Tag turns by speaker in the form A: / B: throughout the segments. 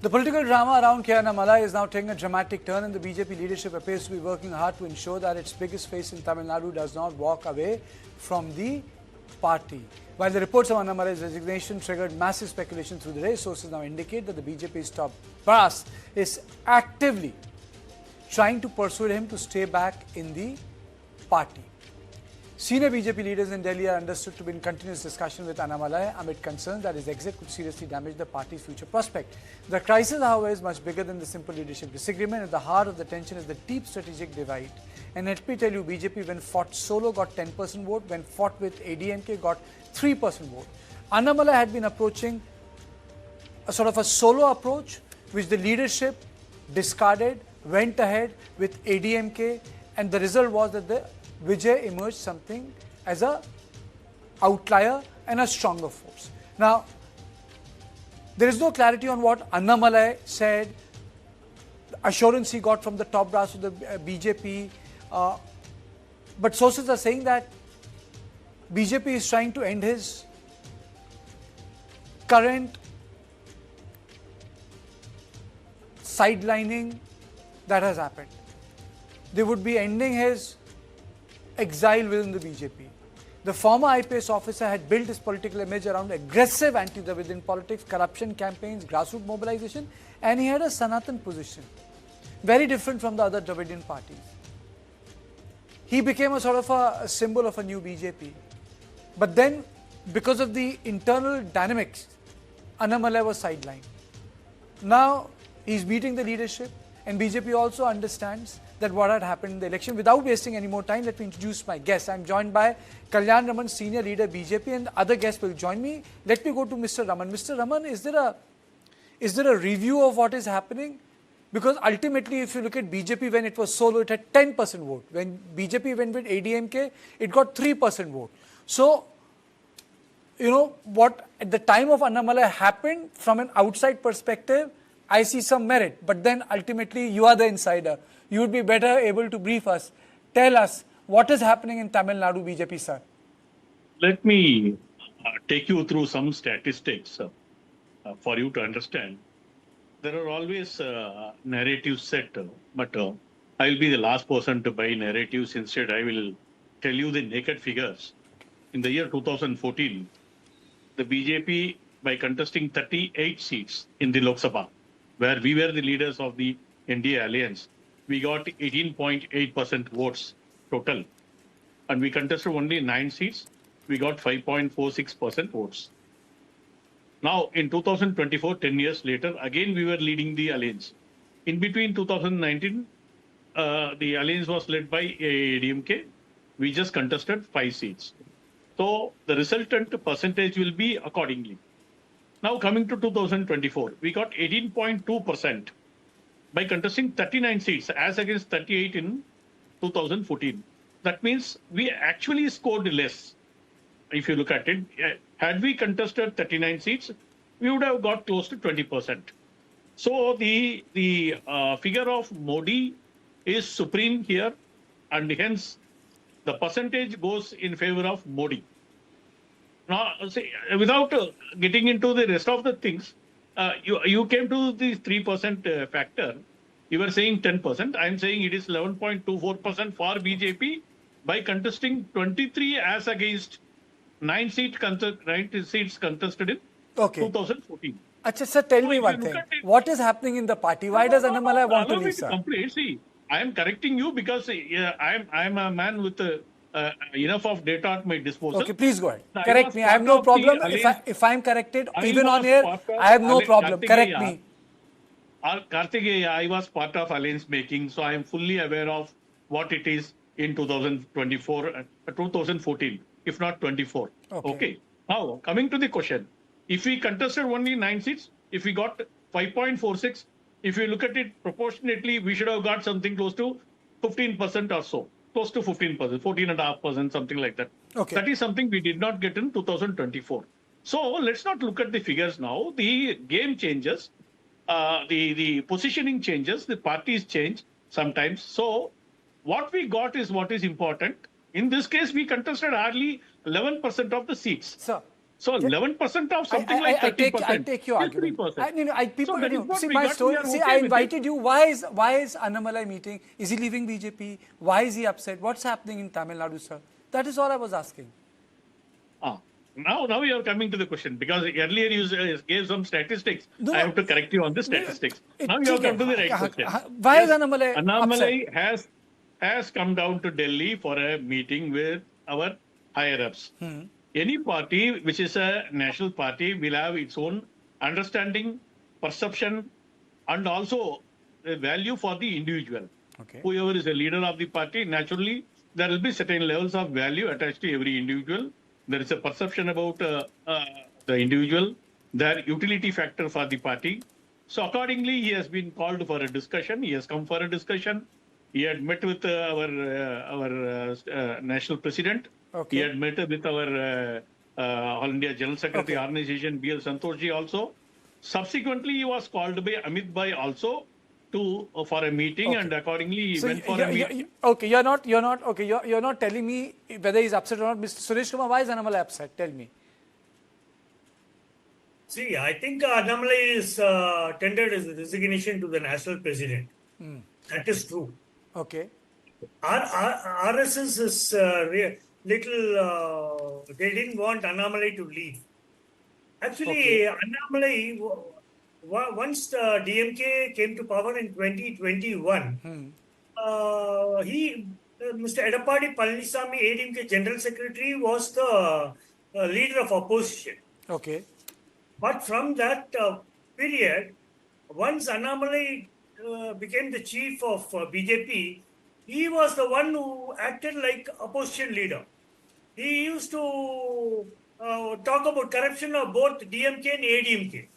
A: The political drama around Annamalai is now taking a dramatic turn, and the BJP leadership appears to be working hard to ensure that its biggest face in Tamil Nadu does not walk away from the party. While the reports of Annamalai's resignation triggered massive speculation through the day, sources now indicate that the BJP's top brass is actively trying to persuade him to stay back in the party. Senior BJP leaders in Delhi are understood to be in continuous discussion with Annamalai amid concerns that his exit could seriously damage the party's future prospect. The crisis, however, is much bigger than the simple leadership disagreement. At the heart of the tension is the deep strategic divide. And let me tell you, BJP, when fought solo, got 10% vote. When fought with ADMK, got 3% vote. Annamalai had been approaching a sort of a solo approach, which the leadership discarded, went ahead with ADMK, and the result was that the Vijay emerged something as a outlier and a stronger force. Now, there is no clarity on what Annamalai said, assurance he got from the top brass of the BJP, but sources are saying that BJP is trying to end his current sidelining that has happened. They would be ending his exile within the BJP. The former IPS officer had built his political image around aggressive anti-Dravidian politics, corruption campaigns, grassroots mobilization, and he had a Sanatan position, very different from the other Dravidian parties. He became a sort of a symbol of a new BJP. But then, because of the internal dynamics, Annamalai was sidelined. Now, he's meeting the leadership, and BJP also understands that what had happened in the election. Without wasting any more time, let me introduce my guests. I'm joined by Kalyan Raman, senior leader BJP, and other guests will join me. Let me go to Mr. Raman. Mr. Raman, is there a review of what is happening? Because ultimately, if you look at BJP when it was solo, it had 10% vote. When BJP went with ADMK, it got 3% vote. So, you know, what at the time of Annamalai happened from an outside perspective, I see some merit. But then ultimately, you are the insider. You would be better able to brief us. Tell us what is happening in Tamil Nadu BJP, sir.
B: Let me take you through some statistics for you to understand. There are always narratives set, but I will be the last person to buy narratives. Instead, I will tell you the naked figures. In the year 2014, the BJP, by contesting 38 seats in the Lok Sabha, where we were the leaders of the NDA alliance, we got 18.8% votes total. And we contested only 9 seats. We got 5.46% votes. Now, in 2024, 10 years later, again we were leading the alliance. In between 2019, the alliance was led by ADMK. We just contested 5 seats. So, the resultant percentage will be accordingly. Now, coming to 2024, we got 18.2%. by contesting 39 seats as against 38 in 2014. That means we actually scored less. If you look at it, had we contested 39 seats, we would have got close to 20%. So the figure of Modi is supreme here, and hence the percentage goes in favor of Modi. Now, see, without getting into the rest of the things, you came to the 3% factor. You were saying 10%. I am saying it is 11.24% for BJP by contesting 23 as against 9 seats contested in 2014.
A: Achha, sir, tell me one thing. What is happening in the party? Why does Annamalai want to leave, sir?
B: See, I am correcting you because I am a man with enough of data at my disposal.
A: Okay, please go ahead. Correct me. I have no problem. If I am corrected, even on air, I have no problem. Correct me.
B: Kartikeya, I was part of alliance making, so I am fully aware of what it is in 2014, if not 24. Okay. Now, coming to the question, if we contested only 9 seats, if we got 5.46, if you look at it proportionately, we should have got something close to 15% or so. Close to 15%, 14.5%, something like that.
A: Okay.
B: That is something we did not get in 2024. So let's not look at the figures now. The game changes, the positioning changes, the parties change sometimes. So what we got is what is important. In this case, we contested hardly 11% of the seats.
A: Sir.
B: So 11% of something like 30%.
A: I take your argument.
B: 3%.
A: People,
B: So that is what
A: see
B: we
A: my
B: got,
A: story.
B: we are
A: See,
B: okay
A: I
B: with it.
A: invited you. Why is Annamalai meeting? Is he leaving BJP? Why is he upset? What's happening in Tamil Nadu, sir? That is all I was asking.
B: Now you are coming to the question, because earlier you gave some statistics.
A: No,
B: I have to correct you on the statistics. Now you have come to the right question.
A: Why is Annamalai upset?
B: Annamalai has come down to Delhi for a meeting with our higher ups. Any party which is a national party will have its own understanding, perception, and also a value for the individual.
A: Okay.
B: Whoever is a leader of the party, naturally, there will be certain levels of value attached to every individual. There is a perception about the individual, their utility factor for the party. So accordingly, he has been called for a discussion. He has come for a discussion. He had met with our national president.
A: Okay.
B: He had met with our All India General Secretary Organization, B.L. Santoshi also. Subsequently, he was called by Amit Bhai also for a meeting, and accordingly he went for a meeting.
A: Okay, you're not telling me whether he's upset or not. Mr. Suresh Kumar, why is Annamalai upset? Tell me.
C: See, I think Annamalai is tendered his resignation to the national president. That is true.
A: Okay.
C: RSS is little. They didn't want Annamalai to leave. Actually, Annamalai, once the DMK came to power in 2021, Mr. Edappadi Palaniswamy, ADMK General Secretary, was the leader of opposition.
A: Okay.
C: But from that period, once Annamalai became the chief of BJP, he was the one who acted like opposition leader. He used to talk about corruption of both DMK and ADMK.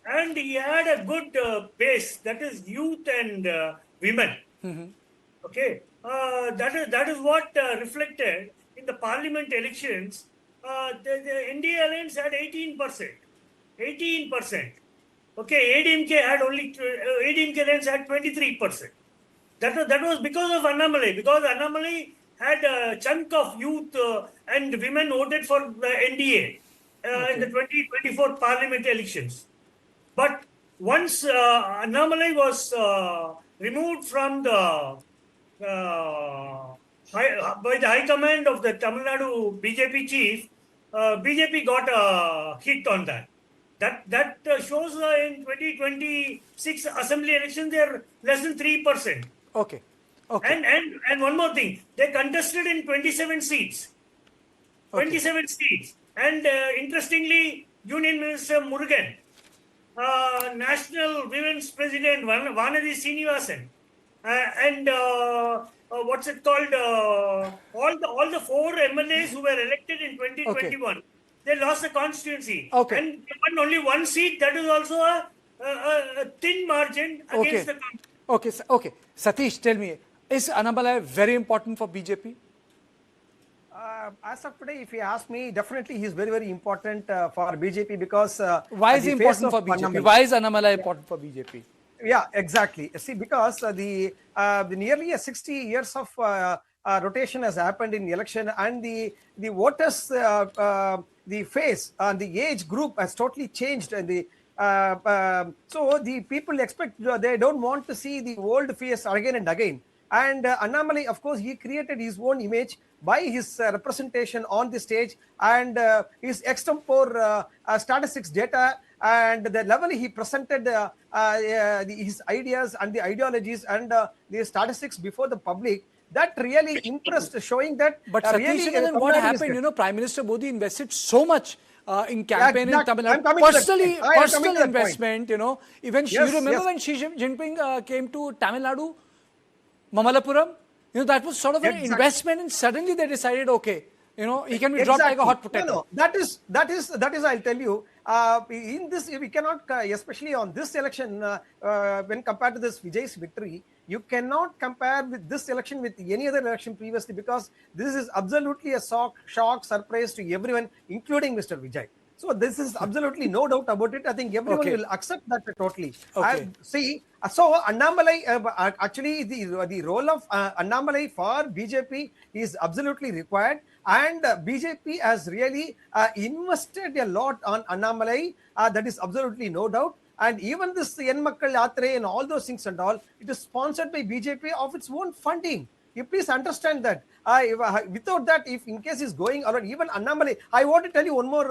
C: And he had a good base, that is youth and women. Okay, that is what reflected in the parliament elections. The NDA alliance had 18%. 18%. Okay, ADMK had only ADMK alliance had 23%. That was because of Annamalai. Because Annamalai had a chunk of youth and women voted for the NDA in the 2024 parliament elections. But once Annamalai was removed from the by the High Command of the Tamil Nadu BJP chief, BJP got a hit on that. That shows in 2026 assembly election they are less than 3%.
A: Okay. Okay.
C: And one more thing, they contested in 27 seats. 27 seats. And interestingly, Union Minister Murugan, National Women's President Vanadi Srinivasan, and what's it called? All the four MLAs who were elected in 2021, they lost the constituency.
A: Okay.
C: And they won only one seat. That is also a thin margin against the constituency.
A: Okay. Satish, tell me, is Annamalai very important for BJP?
D: As of today, if you ask me, definitely he is very, very important for BJP because...
A: Why is he important for BJP? Why is Annamalai important for BJP?
D: Yeah, exactly. See, because the nearly 60 years of rotation has happened in the election, and the voters, the face and the age group has totally changed. And so the people expect, they don't want to see the old face again and again. And Annamalai, of course, he created his own image by his representation on the stage and his extempore statistics data and the level he presented his ideas and the ideologies and the statistics before the public. That really impressed, showing that.
A: But Satish, then what happened? You know, Prime Minister Modi invested so much in campaign in Tamil Nadu. Personal investment, you know. Even you remember when Xi Jinping came to Tamil Nadu, Mamallapuram, you know, that was sort of an investment, and suddenly they decided, okay, you know, he can be dropped like a hot potato.
D: No, that is, I'll tell you, in this, we cannot, especially on this election, when compared to this Vijay's victory, you cannot compare with this election with any other election previously, because this is absolutely a shock, surprise to everyone, including Mr. Vijay. So this is absolutely no doubt about it. I think everyone will accept that totally.
A: Okay.
D: So Annamalai, actually the role of Annamalai for BJP is absolutely required, and BJP has really invested a lot on Annamalai. That is absolutely no doubt. And even this Yenmakkal Yatre and all those things and all, it is sponsored by BJP of its own funding. You please understand that. Without that, if in case is going around, even Annamalai, I want to tell you one more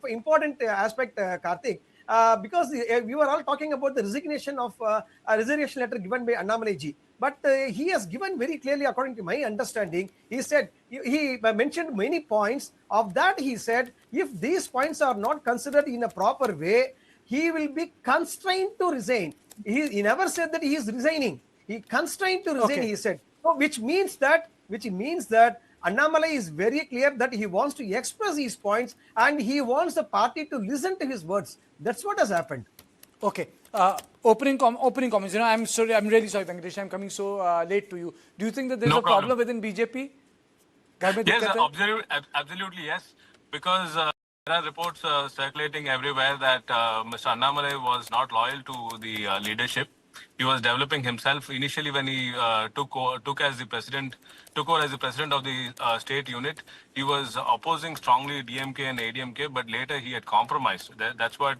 D: important aspect, Karthik. Because we were all talking about the resignation of a resignation letter given by Annamalai ji. But he has given very clearly, according to my understanding, he said, he mentioned many points. Of that, he said, if these points are not considered in a proper way, he will be constrained to resign. He never said that he is resigning. He constrained to resign, he said. So, which means that Annamalai is very clear that he wants to express his points and he wants the party to listen to his words. That's what has happened.
A: Okay. Opening comments. You know, I'm sorry. I'm really sorry, Venkatesh. I'm coming so late to you. Do you think that there's a problem within BJP?
E: Yes, absolutely yes. Because there are reports circulating everywhere that Mr. Annamalai was not loyal to the leadership. He was developing himself initially when he took over as the president of the state unit. He was opposing strongly DMK and ADMK, but later he had compromised. That's what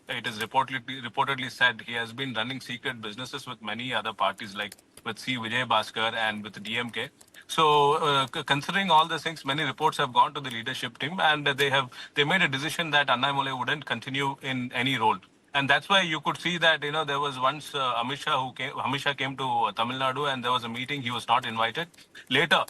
E: it is reportedly said. He has been running secret businesses with many other parties, like with C. Vijay Bhaskar and with DMK. So, considering all these things, many reports have gone to the leadership team, and they made a decision that Annamalai wouldn't continue in any role. And that's why you could see that, there was once Amit Shah came to Tamil Nadu, and there was a meeting. He was not invited. Later,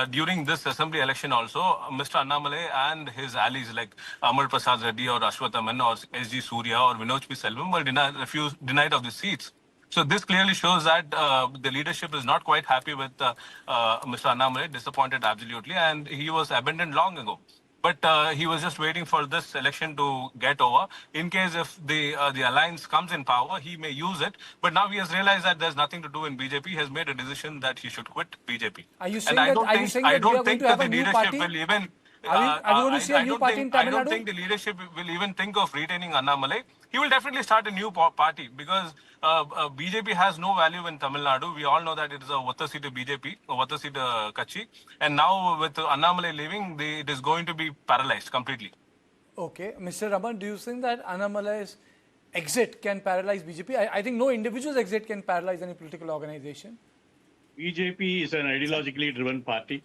E: during this assembly election also, Mr. Annamalai and his allies like Amar Prasad Reddy or Ashwathaman or S.G. Surya or Vinod P. Selvam were denied of the seats. So this clearly shows that the leadership is not quite happy with Mr. Annamalai, disappointed absolutely, and he was abandoned long ago. But he was just waiting for this election to get over. In case if the alliance comes in power, he may use it. But now he has realized that there's nothing to do in BJP. He has made a decision that he should quit BJP.
A: Are you saying I don't think that the leadership will even... I
E: don't think the leadership will even think of retaining Annamalai. He will definitely start a new party because BJP has no value in Tamil Nadu. We all know that it is a Vattasita BJP, a Vattasita Kachi. And now with Annamalai leaving, it is going to be paralyzed completely.
A: Okay. Mr. Raman, do you think that Annamalai's exit can paralyze BJP? I think no individual's exit can paralyze any political organization.
B: BJP is an ideologically driven party.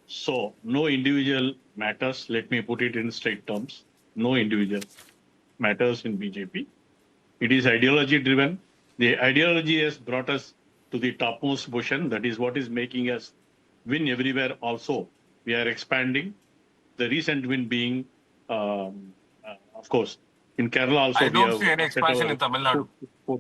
B: So, no individual matters. Let me put it in straight terms. No individual matters in BJP. It is ideology driven. The ideology has brought us to the topmost position. That is what is making us win everywhere also. We are expanding. The recent win being, of course, in Kerala also.
E: I don't see any expansion in Tamil Nadu.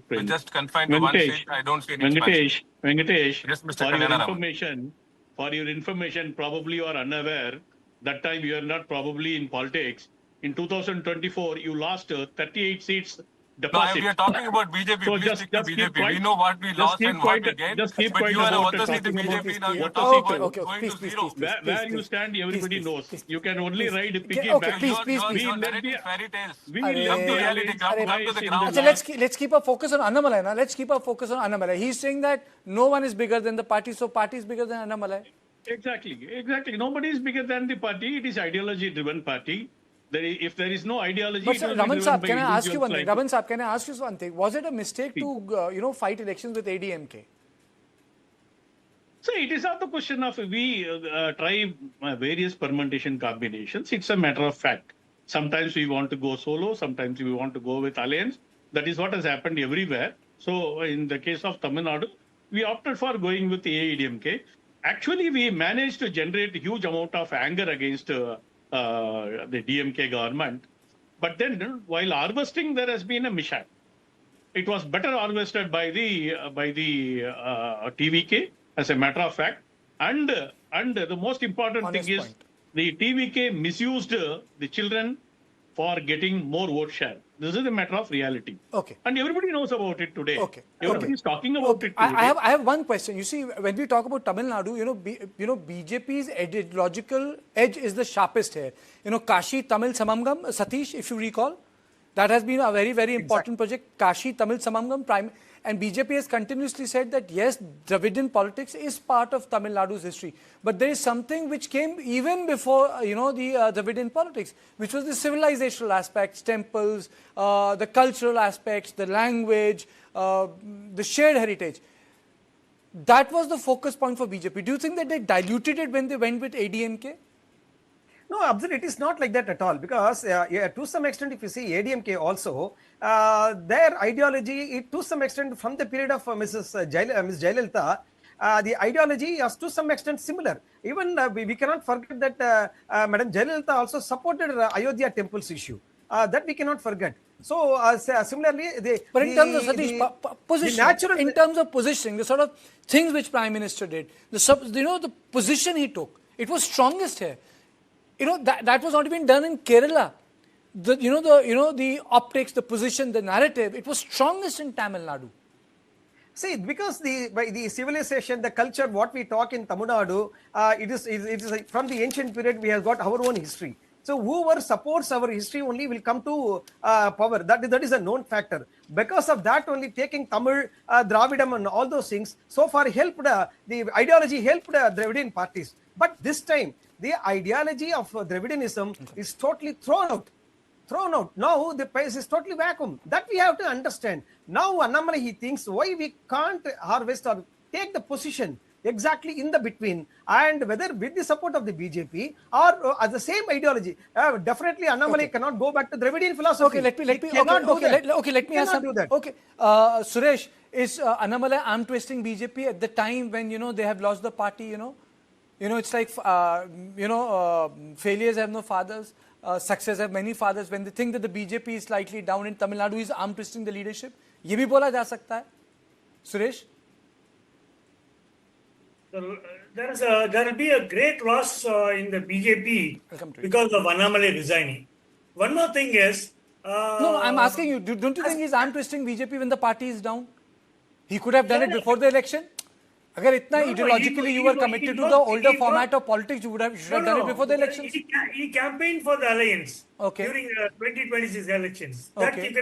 E: We're just confined to one seat. I don't see any expansion.
B: Venkatesh,
E: yes, Mr.
B: For your information, probably you are unaware, that time you are not probably in politics. In 2024, you lost 38 seats deposit.
E: No, we are talking about BJP.
B: So
E: Please stick to BJP. We know what we lost and what we gained. But you are a Vattasita BJP now. You're talking about going to zero.
B: Where you stand, everybody knows. You can only ride a piggy back.
E: You're narrating fairy tales. Come to reality. Come to the ground.
A: Let's keep our focus on Annamalai now. Let's keep our focus on Annamalai. He's saying that no one is bigger than the party, so party is bigger than Annamalai.
B: Exactly. Nobody is bigger than the party. It is ideology-driven party. If there is no ideology...
A: But sir, Raman Saab, can I ask you one thing? Raman Saab, can I ask you one thing? Was it a mistake to, fight elections with ADMK?
B: So it is not the question of we try various permutation combinations. It's a matter of fact. Sometimes we want to go solo. Sometimes we want to go with alliance. That is what has happened everywhere. So in the case of Tamil Nadu, we opted for going with the ADMK. Actually, we managed to generate a huge amount of anger against the DMK government. But then, while harvesting, there has been a mishap. It was better harvested by the TVK, as a matter of fact. And the most important thing is the TVK misused the children for getting more vote share. This is a matter of reality.
A: Okay.
B: And everybody knows about it today.
A: Okay.
B: Everybody is talking about it today.
A: I have one question. You see, when we talk about Tamil Nadu, BJP's ideological edge is the sharpest here. Kashi Tamil Samangam, Satish, if you recall, that has been a very, very important project. Kashi Tamil Samangam, and BJP has continuously said that yes, Dravidian politics is part of Tamil Nadu's history. But there is something which came even before, the Dravidian politics, which was the civilizational aspects, temples, the cultural aspects, the language, the shared heritage. That was the focus point for BJP. Do you think that they diluted it when they went with ADMK?
D: No, absolutely, it is not like that at all, because to some extent, if you see ADMK also, their ideology, to some extent, from the period of Ms. Jayalalitha, the ideology is to some extent similar. Even we cannot forget that Madam Jayalalitha also supported Ayodhya temples issue. That we cannot forget. So similarly,
A: but in terms of Satish, position, in terms of positioning, the sort of things which Prime Minister did, the position he took, it was strongest here. That was not even done in Kerala. The optics, the position, the narrative, it was strongest in Tamil Nadu.
D: See, because the civilization, the culture, what we talk in Tamil Nadu, it is like from the ancient period, we have got our own history. So whoever supports our history only will come to power. That is a known factor. Because of that only, taking Tamil, Dravidam and all those things, so far helped, the ideology helped Dravidian parties. But this time, the ideology of Dravidianism is totally thrown out. Now the place is totally vacuum. That we have to understand. Now Annamalai, he thinks why we can't harvest or take the position exactly in the between, and whether with the support of the BJP or as the same ideology. Definitely Annamalai cannot go back to Dravidian philosophy.
A: Let me ask something. Okay, Suresh, is Annamalai arm twisting BJP at the time when they have lost the party? It's like failures have no fathers, success have many fathers. When they think that the BJP is slightly down in Tamil Nadu, is arm twisting the leadership? ये भी बोला जा सकता है, Suresh?
C: There will be a great loss in the BJP because of Annamalai resigning. One more thing is...
A: no, I'm asking you, don't you think he's arm twisting BJP when the party is down? He could have done it before the election. Agar itna ideologically you were committed to the older format of politics, you should have done it before the elections.
C: He campaigned for the alliance during the 2026 elections. That you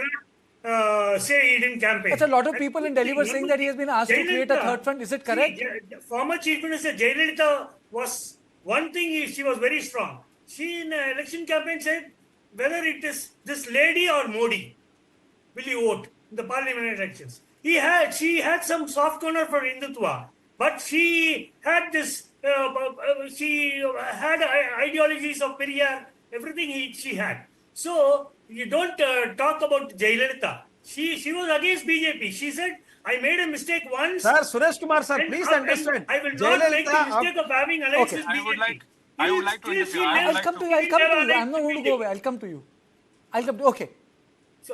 C: cannot say he didn't campaign.
A: But a lot of people in Delhi were saying that he has been asked to create a third front. Is it correct?
C: Former Chief Minister Jayalalitha was one thing. She was very strong. She in the election campaign said, whether it is this lady or Modi, will you vote in the parliament elections? She had some soft corner for Hindutva. But she had this, she had ideologies of Periyar, everything she had. So, you don't talk about Jayalalitha. She was against BJP. She said, I made a mistake once.
D: Sir, Suresh Kumar, sir, please understand.
C: I will not make the mistake of having alliance with BJP.
E: I would like to interview.
A: I'll come to you. I'm not going to go away. I'll come to you. Okay.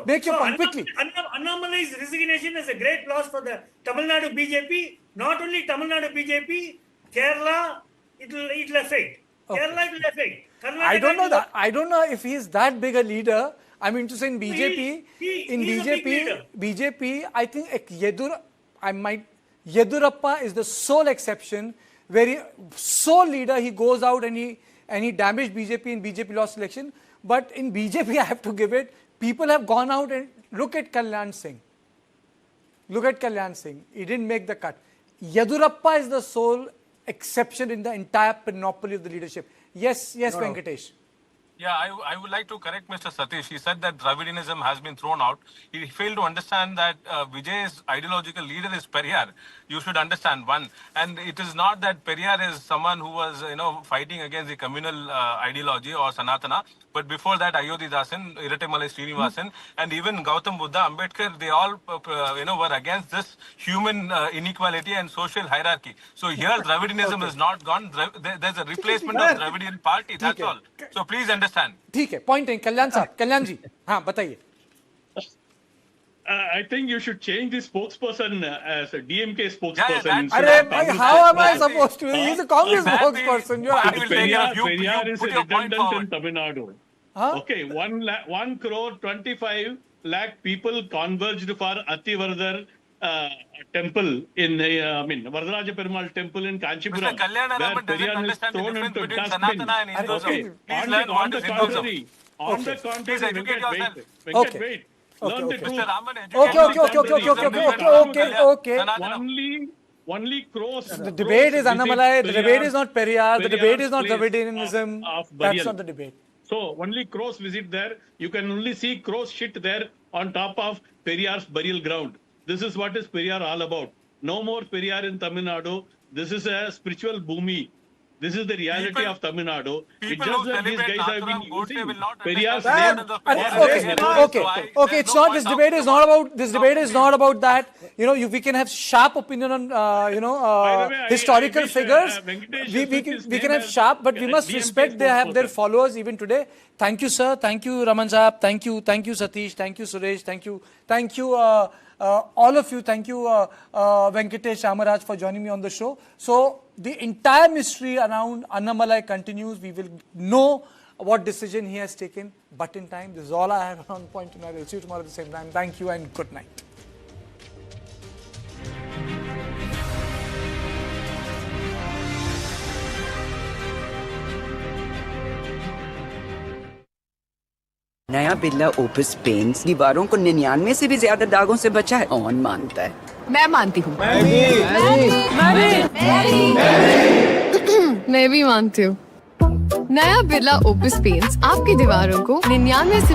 A: Make your point quickly.
C: Annamalai's resignation is a great loss for the Tamil Nadu BJP. Not only Tamil Nadu BJP, Kerala, it will affect. Kerala, it will affect. Karnataka,
A: I don't know that. I don't know if he is that big a leader. I mean to say in BJP, BJP, I think Yedurappa is the sole exception where sole leader, he goes out and he damaged BJP and BJP lost election. But in BJP, I have to give it, people have gone out and look at Kalyan Singh. He didn't make the cut. Yedurappa is the sole exception in the entire panoply of the leadership. Yes, Venkatesh.
E: Yeah, I would like to correct Mr. Satish. He said that Dravidianism has been thrown out. He failed to understand that Vijay's ideological leader is Periyar. You should understand one. And it is not that Periyar is someone who was, fighting against the communal ideology or Sanatana. But before that, Ayodhidasan, Irattamalai Srinivasan, and even Gautam Buddha, Ambedkar, they all, were against this human inequality and social hierarchy. So here, Dravidianism is not gone. There's a replacement of Dravidian party. That's all. So please understand.
A: ठीक है, point है, कल्याण जी, हाँ बताइए.
B: I think you should change the spokesperson as a DMK spokesperson.
A: How am I supposed to? He's a Congress spokesperson.
B: Periyar is redundant in Tamil Nadu. Okay, 1 crore 25 lakh people converged for Ativardhar temple in, Varadaraja Perumal temple in Kanchipuram.
E: Mr. Kalyanaraman doesn't understand the difference between Sanatana and Hinduism.
B: Okay.
E: Please learn what is Hinduism.
B: On the contrary,
E: Please educate yourself.
B: Venkat,
A: Okay.
B: wait.
A: Okay,
B: Learn the
A: okay.
B: truth.
E: Mr. Raman,
A: Okay.
B: Only cross.
A: The debate is Annamalai, the debate is not Periyar, the debate is not Dravidianism. That's not the debate.
B: So only crows visit there. You can only see crows shit there on top of Periyar's burial ground. This is what is Periyar all about. No more Periyar in Tamil Nadu. This is a spiritual bhumi. This is the reality of Tamil Nadu. It's just that these guys have been using Periyar's name.
A: Okay. It's not. This debate is not about. This debate is not about that. We can have sharp opinion on historical figures. We can have sharp, but we must respect. They have their followers even today. Thank you, sir. Thank you, Raman Saab. Thank you, Satish. Thank you, Suresh. Thank you, all of you. Thank you, Venkatesh Amaraj, for joining me on the show. So the entire mystery around Annamalai continues. We will know what decision he has taken, but in time. This is all I have on point tonight. I'll see you tomorrow at the same time. Thank you and good night.
F: नया Birla opus paints दीवारों को 99 से भी ज्यादा दागों से बचा है। कौन मानता है?
G: मैं मानती हूँ। मैं भी मानती हूँ। नया बिरला ओपस पेंट्स आपकी दीवारों को 99 से भी